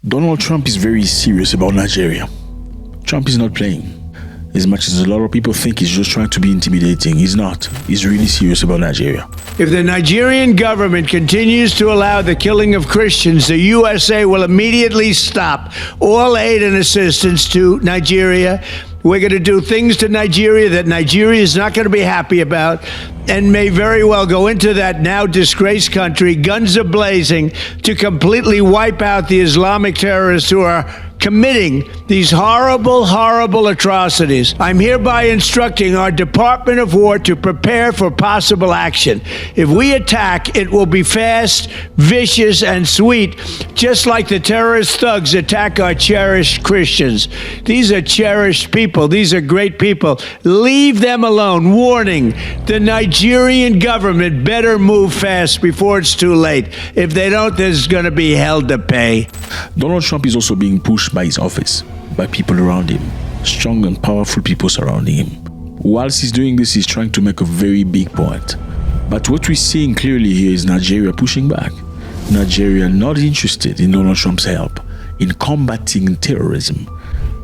Donald Trump is very serious about Nigeria. Trump is not playing. As much as a lot of people think he's just trying to be intimidating, he's not. He's really serious about Nigeria. If the Nigerian government continues to allow the killing of Christians, the USA will immediately stop all aid and assistance to Nigeria. We're going to do things to Nigeria that Nigeria is not going to be happy about and may very well go into that now disgraced country, guns a-blazing, to completely wipe out the Islamic terrorists who are committing these horrible, horrible atrocities. I'm hereby instructing our Department of War to prepare for possible action. If we attack, it will be fast, vicious, and sweet, just like the terrorist thugs attack our cherished Christians. These are cherished people. These are great people. Leave them alone. Warning, the Nigerian government better move fast before it's too late. If they don't, there's going to be hell to pay. Donald Trump is also being pushed by his office, by people around him, strong and powerful people surrounding him. Whilst he's doing this, he's trying to make a very big point. But what we're seeing clearly here is Nigeria pushing back. Nigeria not interested in Donald Trump's help in combating terrorism.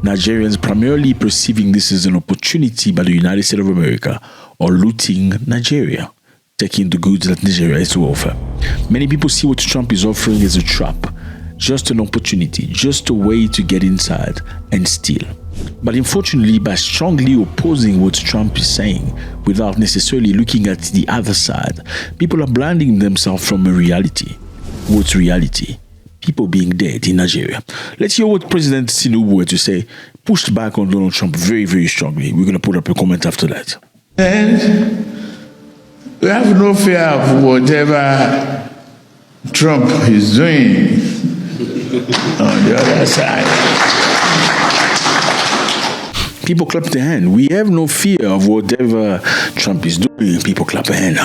Nigerians primarily perceiving this as an opportunity by the United States of America or looting Nigeria, taking the goods that Nigeria has to offer. Many people see what Trump is offering as a trap, just an opportunity, just a way to get inside and steal. But unfortunately, by strongly opposing what Trump is saying without necessarily looking at the other side, people are blinding themselves from a reality. What's reality? People being dead in Nigeria. Let's hear what President Tinubu had to say, pushed back on Donald Trump very, very strongly. We're going to put up a comment after that. And we have no fear of whatever Trump is doing on the other side. People clap their hand. We have no fear of whatever Trump is doing. People clap their hand.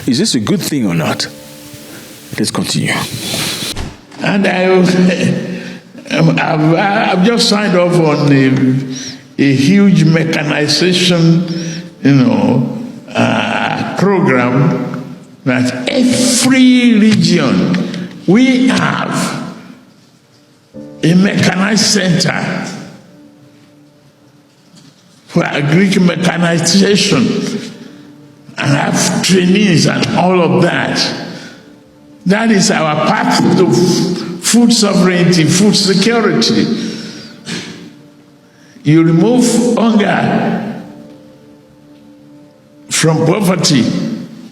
Is this a good thing or not? Let's continue. And I've just signed off on a huge mechanization, program that every region we have a mechanized center for Greek mechanization and have trainees and all of that. That is our path to food sovereignty, food security. You remove hunger from poverty,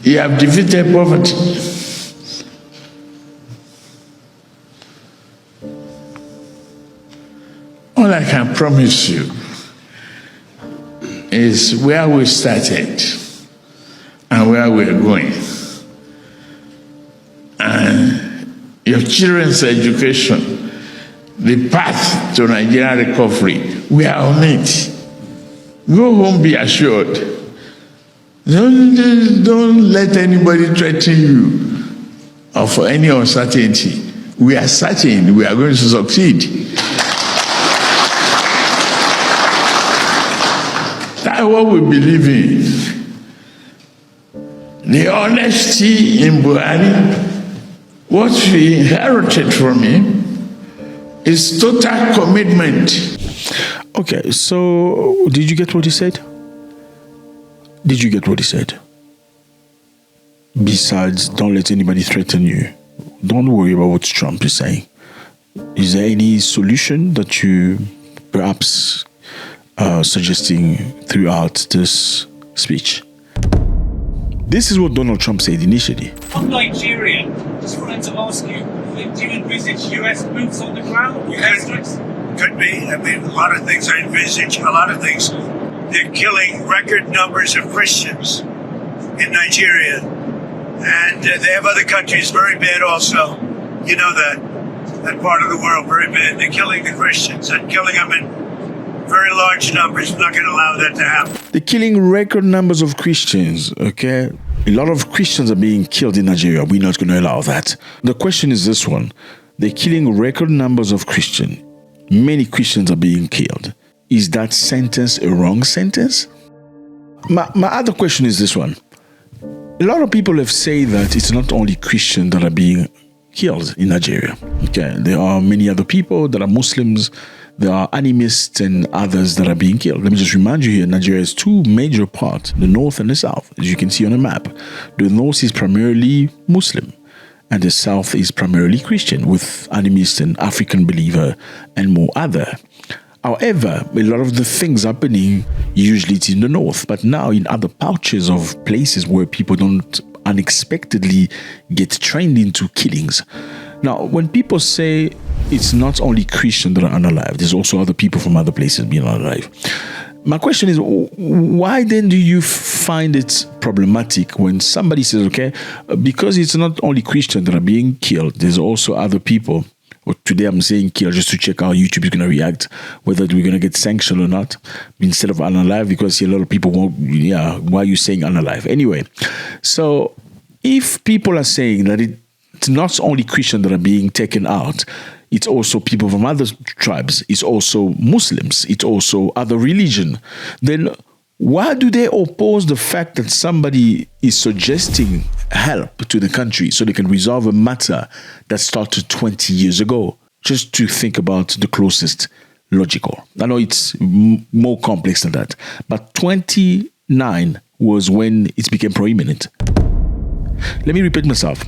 you have defeated poverty. All I can promise you is where we started and where we're going. And your children's education, the path to Nigerian recovery, we are on it. Go home, be assured. Don't let anybody threaten you of any uncertainty. We are certain we are going to succeed. That's what we believe in. The honesty in Buhari, what we inherited from him, is total commitment. Okay, so did you get what he said? Did you get what he said? Besides, don't let anybody threaten you. Don't worry about what Trump is saying. Is there any solution that you perhaps suggesting throughout this speech? This is what Donald Trump said initially. I'm Nigerian. Just wanted to ask you, do you envisage US boots on the ground? Could be. I mean, a lot of things I envisage, a lot of things. They're killing record numbers of Christians in Nigeria. And they have other countries very bad also. You know that part of the world very bad. They're killing the Christians and killing them in very large numbers. We're not going to allow that to happen. They're killing record numbers of Christians, okay? A lot of Christians are being killed in Nigeria. We're not going to allow that. The question is this one. They're killing record numbers of Christians. Many Christians are being killed. Is that sentence a wrong sentence? My other question is this one. A lot of people have said that it's not only Christians that are being killed in Nigeria. Okay, there are many other people that are Muslims. There are animists and others that are being killed. Let me just remind you here, Nigeria has two major parts, the north and the south, as you can see on the map. The north is primarily Muslim, and the south is primarily Christian, with animists and African believer and more other. However, a lot of the things happening, usually it's in the north, but now in other pouches of places where people don't unexpectedly get trained into killings. Now, when people say it's not only Christians that are unalive, there's also other people from other places being unalive. My question is, why then do you find it problematic when somebody says, okay, because it's not only Christians that are being killed, there's also other people. Well, today I'm saying kill just to check how YouTube is going to react, whether we're going to get sanctioned or not, instead of unalive, because a lot of people won't, why are you saying unalive? Anyway, so if people are saying that it's not only Christians that are being taken out, it's also people from other tribes, it's also Muslims, it's also other religion, then why do they oppose the fact that somebody is suggesting help to the country so they can resolve a matter that started 20 years ago? Just to think about the closest logical. I know it's more complex than that, but 29 was when it became prominent. Let me repeat myself.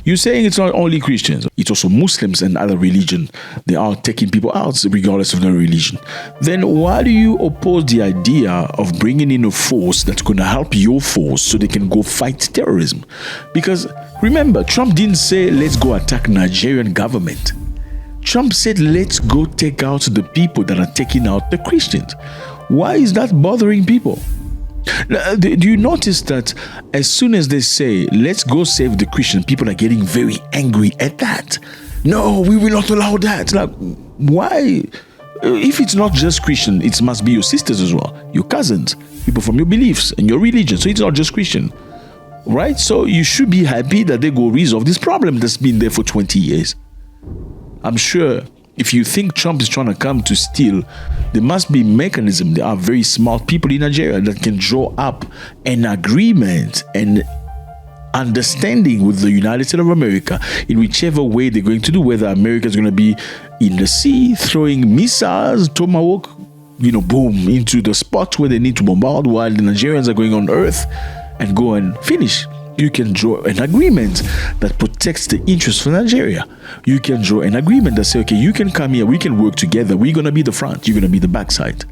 You're saying it's not only Christians, it's also Muslims and other religion. They are taking people out regardless of their religion. Then why do you oppose the idea of bringing in a force that's going to help your force so they can go fight terrorism? Because remember, Trump didn't say, let's go attack Nigerian government. Trump said, let's go take out the people that are taking out the Christians. Why is that bothering people? Now, do you notice that as soon as they say, let's go save the Christian, people are getting very angry at that? No, we will not allow that. Like, why? If it's not just Christian, it must be your sisters as well, your cousins, people from your beliefs and your religion. So it's not just Christian, right? So you should be happy that they go resolve this problem that's been there for 20 years. I'm sure if you think Trump is trying to come to steal, there must be mechanism. There are very smart people in Nigeria that can draw up an agreement and understanding with the United States of America in whichever way they're going to do, whether America is going to be in the sea, throwing missiles, tomahawk, boom, into the spot where they need to bombard, while the Nigerians are going on earth and go and finish. You can draw an agreement that protects the interests of Nigeria. You can draw an agreement that says, okay, you can come here, we can work together. We're going to be the front, you're going to be the backside.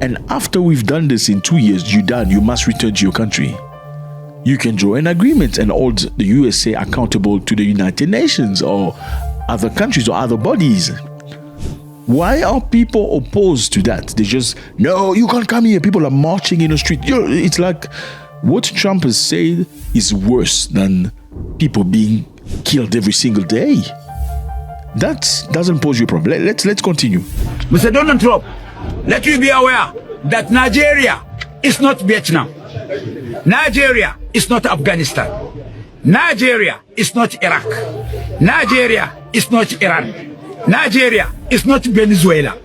And after we've done this in 2 years, you're done, you must return to your country. You can draw an agreement and hold the USA accountable to the United Nations or other countries or other bodies. Why are people opposed to that? They just, no, you can't come here. People are marching in the street. It's like what Trump has said is worse than people being killed every single day. That doesn't pose you a problem. Let's continue. Mr. Donald Trump, let you be aware that Nigeria is not Vietnam. Nigeria is not Afghanistan. Nigeria is not Iraq. Nigeria is not Iran. Nigeria is not Venezuela.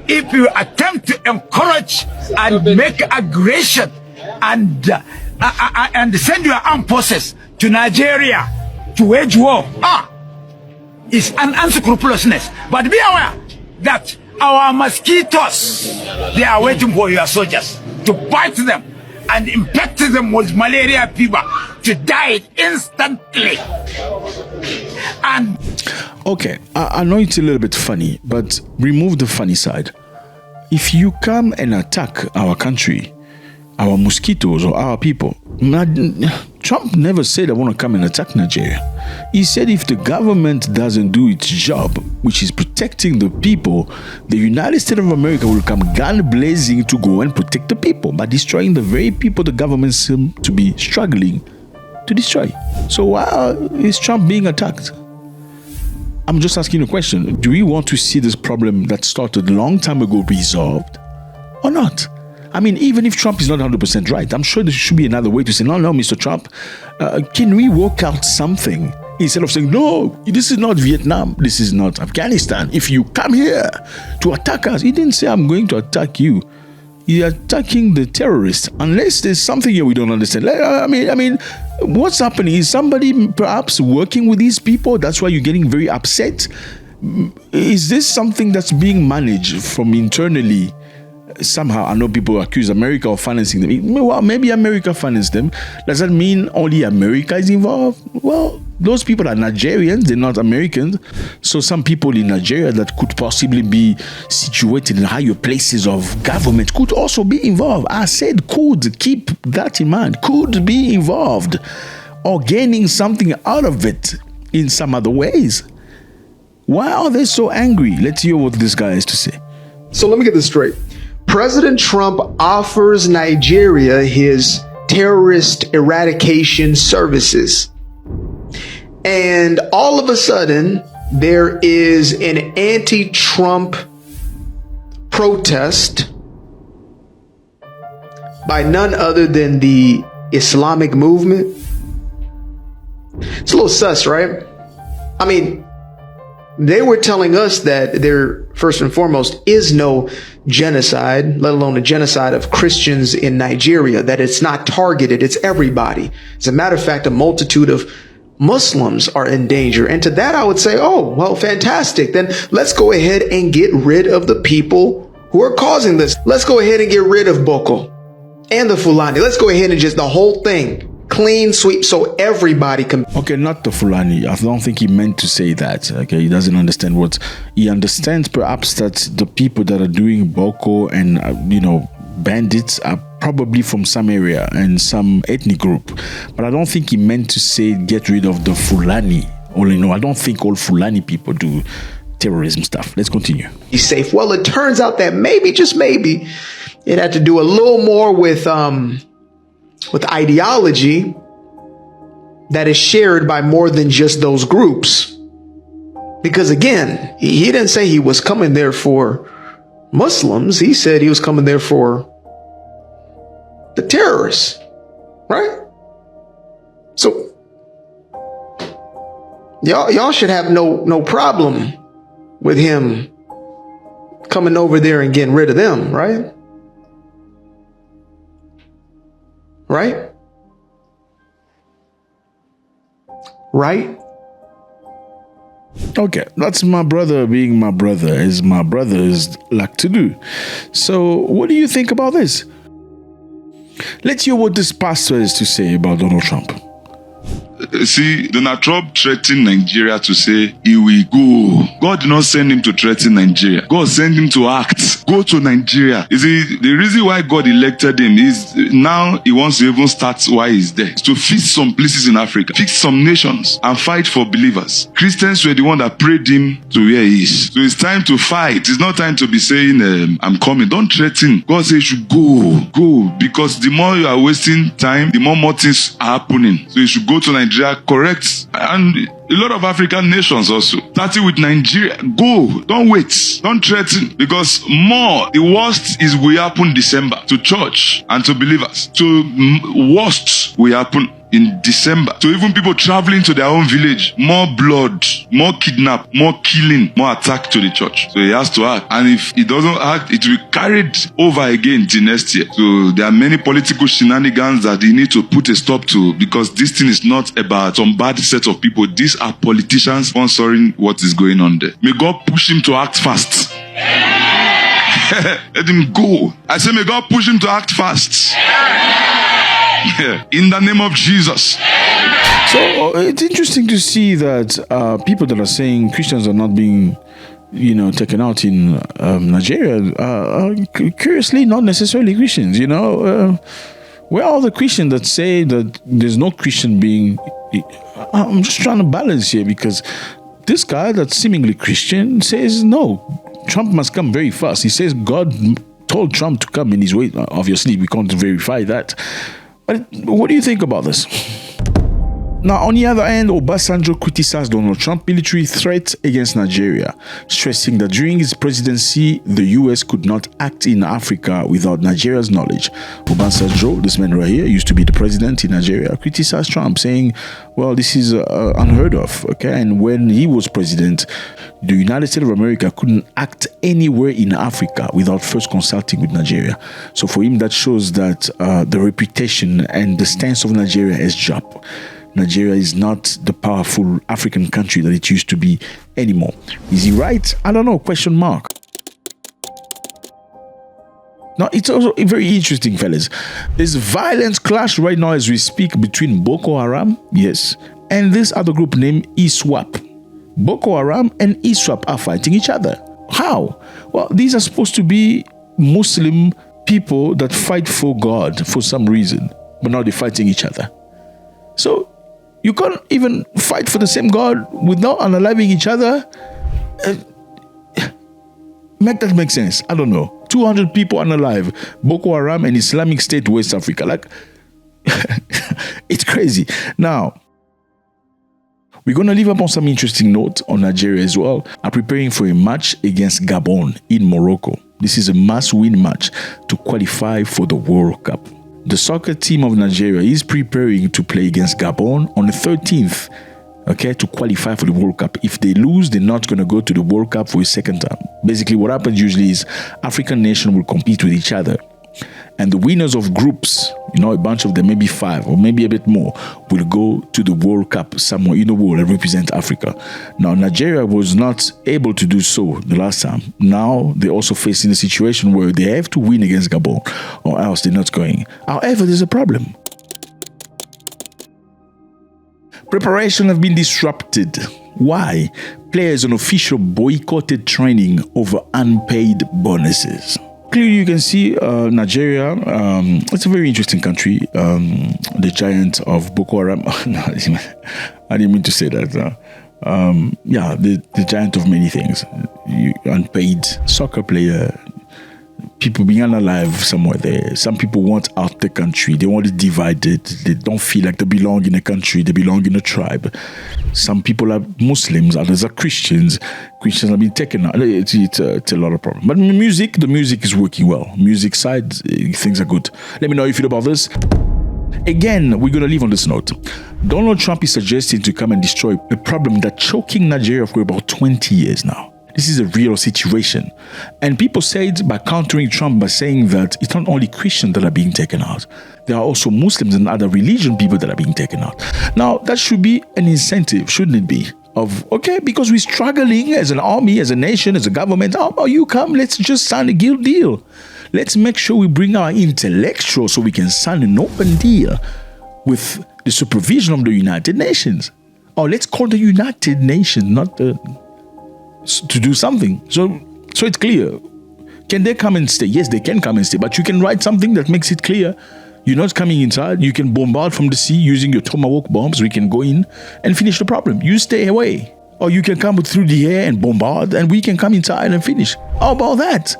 If you attempt to encourage and make aggression and send your armed forces to Nigeria to wage war, it's an unscrupulousness. But be aware that our mosquitoes, they are waiting for your soldiers to bite them and infect them with malaria fever to die instantly. And okay, I know it's a little bit funny, but remove the funny side. If you come and attack our country, our mosquitoes or our people, Trump never said I want to come and attack Nigeria. He said if the government doesn't do its job, which is protecting the people, the United States of America will come gun blazing to go and protect the people by destroying the very people the government seems to be struggling to destroy. So why is Trump being attacked? I'm just asking a question. Do we want to see this problem that started a long time ago resolved or not? I mean, even if Trump is not 100% right, I'm sure there should be another way to say, no, Mr. Trump, can we work out something? Instead of saying, no, this is not Vietnam, this is not Afghanistan. If you come here to attack us, he didn't say, I'm going to attack you. He's attacking the terrorists. Unless there's something here we don't understand. I mean, What's happening? Is somebody perhaps working with these people? That's why you're getting very upset? Is this something that's being managed from internally? Somehow, I know people accuse America of financing them. Well, maybe America financed them. Does that mean only America is involved? Well, those people are Nigerians, they're not Americans. So some people in Nigeria that could possibly be situated in higher places of government could also be involved. I said could, keep that in mind, could be involved or gaining something out of it in some other ways. Why are they so angry? Let's hear what this guy has to say. So let me get this straight. President Trump offers Nigeria his terrorist eradication services. And all of a sudden, there is an anti-Trump protest by none other than the Islamic movement. It's a little sus, right? I mean, they were telling us that there, first and foremost, is no genocide, let alone a genocide of Christians in Nigeria, that it's not targeted, it's everybody. As a matter of fact, a multitude of Muslims are in danger. And to that, I would say, oh, well, fantastic. Then let's go ahead and get rid of the people who are causing this. Let's go ahead and get rid of Boko and the Fulani. Let's go ahead and just the whole thing. Clean sweep so everybody can. Okay, not the Fulani. I don't think he meant to say that. Okay, he doesn't understand what he understands. Perhaps that the people that are doing Boko and bandits are probably from some area and some ethnic group. But I don't think he meant to say get rid of the Fulani. I don't think all Fulani people do terrorism stuff. Let's continue. He's safe. Well, it turns out that maybe, just maybe, it had to do a little more with ideology that is shared by more than just those groups. Because again, he didn't say he was coming there for Muslims. He said he was coming there for the terrorists, right? So y'all should have no problem with him coming over there and getting rid of them, right? Right? Right? Okay, that's my brother being my brother, as my brothers like to do. So, what do you think about this? Let's hear what this pastor has to say about Donald Trump. See, Donald Trump threatened Nigeria to say he will go. God did not send him to threaten Nigeria. God sent him to act. Go to Nigeria. You see, the reason why God elected him is now he wants to even start why he's there. It's to fix some places in Africa, fix some nations, and fight for believers. Christians were the one that prayed him to where he is. So it's time to fight. It's not time to be saying, I'm coming. Don't threaten. God says you should go. Go. Because the more you are wasting time, the more things are happening. So you should go to Nigeria, correct. And a lot of African nations also, starting with Nigeria. Go. Don't wait. Don't threaten. Because the worst is will happen December to church and to believers. So worst will happen in December. So even people traveling to their own village, more blood, more kidnap, more killing, more attack to the church. So he has to act. And if he doesn't act, it will be carried over again till next year. So there are many political shenanigans that he need to put a stop to, because this thing is not about some bad set of people. These are politicians sponsoring what is going on there. May God push him to act fast. Let him go. I say may God push him to act fast. In the name of Jesus. So it's interesting to see that people that are saying Christians are not being, taken out in Nigeria are curiously not necessarily Christians. Where are the Christians that say that there's no Christian being? I'm just trying to balance here, because this guy that's seemingly Christian says no, Trump must come very fast. He says God told Trump to come in his way. Obviously, we can't verify that. But what do you think about this? Now, on the other hand, Obasanjo criticized Donald Trump's military threat against Nigeria, stressing that during his presidency, the US could not act in Africa without Nigeria's knowledge. Obasanjo, this man right here, used to be the president in Nigeria, criticized Trump, saying, well, this is unheard of, okay? And when he was president, the United States of America couldn't act anywhere in Africa without first consulting with Nigeria. So for him, that shows that the reputation and the stance of Nigeria has dropped. Nigeria is not the powerful African country that it used to be anymore. Is he right? I don't know, question mark. Now, it's also very interesting, fellas. There's violent clash right now as we speak between Boko Haram, yes, and this other group named ISWAP. Boko Haram and ISWAP are fighting each other. How? Well, these are supposed to be Muslim people that fight for God for some reason, but now they're fighting each other. So, you can't even fight for the same God without unaliving each other. Make that make sense? I don't know. 200 people unalive. Boko Haram and Islamic State West Africa. Like, it's crazy. Now, we're going to leave up on some interesting note on Nigeria as well. I'm preparing for a match against Gabon in Morocco. This is a must-win match to qualify for the World Cup. The soccer team of Nigeria is preparing to play against Gabon on the 13th, okay, to qualify for the World Cup. If they lose, they're not going to go to the World Cup for a second time. Basically, what happens usually is African nations will compete with each other. And the winners of groups, a bunch of them, maybe 5 or maybe a bit more, will go to the World Cup somewhere in the world and represent Africa. Now, Nigeria was not able to do so the last time. Now, they're also facing a situation where they have to win against Gabon or else they're not going. However, there's a problem. Preparation have been disrupted. Why? Players and officials boycotted training over unpaid bonuses. Clearly, you can see Nigeria, it's a very interesting country. The giant of Boko Haram. No, I didn't mean to say that. The giant of many things. Unpaid soccer player, people being unalive somewhere there. Some people want out the country. They want it divided. They don't feel like they belong in a country. They belong in a tribe. Some people are Muslims, others are Christians. Christians have been taken out. It's a lot of problems. But the music is working well. Music side, things are good. Let me know how you feel about this. Again, we're going to leave on this note. Donald Trump is suggesting to come and destroy a problem that's choking Nigeria for about 20 years now. This is a real situation. And people say it by countering Trump by saying that it's not only Christians that are being taken out. There are also Muslims and other religion people that are being taken out. Now, that should be an incentive, shouldn't it be? Because we're struggling as an army, as a nation, as a government. How about you come? Let's just sign a guild deal. Let's make sure we bring our intellectuals so we can sign an open deal with the supervision of the United Nations. Or let's call the United Nations, not to do something. So it's clear. Can they come and stay? Yes, they can come and stay, but you can write something that makes it clear. You're not coming inside. You can bombard from the sea using your Tomahawk bombs. We can go in and finish the problem. You stay away. Or you can come through the air and bombard, and we can come inside and finish. How about that?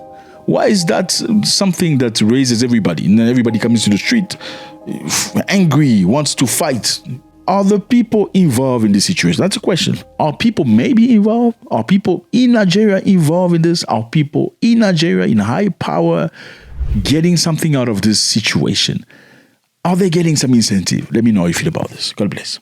Why is that something that raises everybody? And then everybody comes to the street angry, wants to fight. Are the people involved in this situation? That's a question. Are people maybe involved? Are people in Nigeria involved in this? Are people in Nigeria in high power getting something out of this situation? Are they getting some incentive? Let me know how you feel about this. God bless.